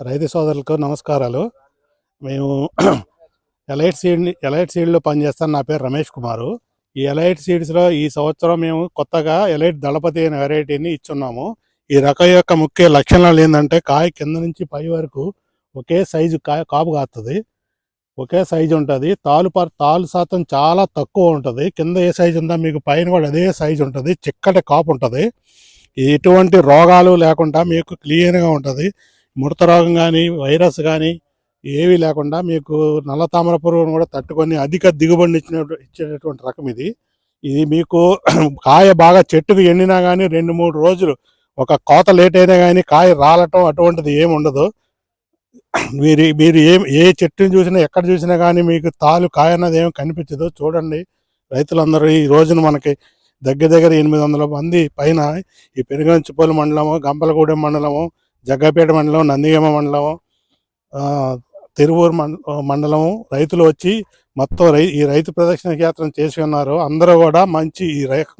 రైతు సోదరులకు నమస్కారాలు. మేము ఎలైట్ సీడ్‌లో పనిచేస్తాను. నా పేరు రమేష్ కుమారు. ఈ ఎలైట్ సీడ్స్‌లో ఈ సంవత్సరం మేము కొత్తగా ఎలైట్ దళపతి అనే వెరైటీని ఇచ్చున్నాము. ఈ రకం యొక్క ముఖ్య లక్షణాలు ఏందంటే, కాయ కింద నుంచి పై వరకు ఒకే సైజు కాపు కాస్తది. ఒకే సైజు ఉంటది. తాలు శాతం చాలా తక్కువ ఉంటది. కింద ఏ సైజు ఉందో మీకు పైన కూడా అదే సైజు ఉంటది. చిక్కటి కాపు ఉంటది. ఎటువంటి రోగాలు లేకుండా మీకు క్లియర్‌గా ఉంటది. ముడత రోగం కానీ, వైరస్ కానీ ఏవి లేకుండా మీకు నల్ల తామర పురుగును కూడా తట్టుకొని అధిక దిగుబడిని ఇచ్చేటటువంటి రకం ఇది. ఇది మీకు కాయ బాగా చెట్టుకు ఎండినా కానీ 2-3 రోజులు ఒక కోత లేట్ అయినా కానీ కాయ రాలటం అటువంటిది ఏమి ఉండదు. మీరు మీరు ఏ చెట్టుని చూసినా ఎక్కడ చూసినా కానీ మీకు కాయ అన్నది ఏమి కనిపించదు. చూడండి రైతులందరూ ఈ రోజున మనకి దగ్గర 800 మంది పైన ఈ పెనుగంచిప్రోలు మండలము, గంపలగూడెం మండలము, జగ్గపేట మండలం, నందిగామ మండలం, తిరువూరు మండలము రైతులు వచ్చి మొత్తం ఈ రైతు ప్రదక్షిణ యాత్ర చేసి ఉన్నారు. అందరూ కూడా మంచి ఈ రకం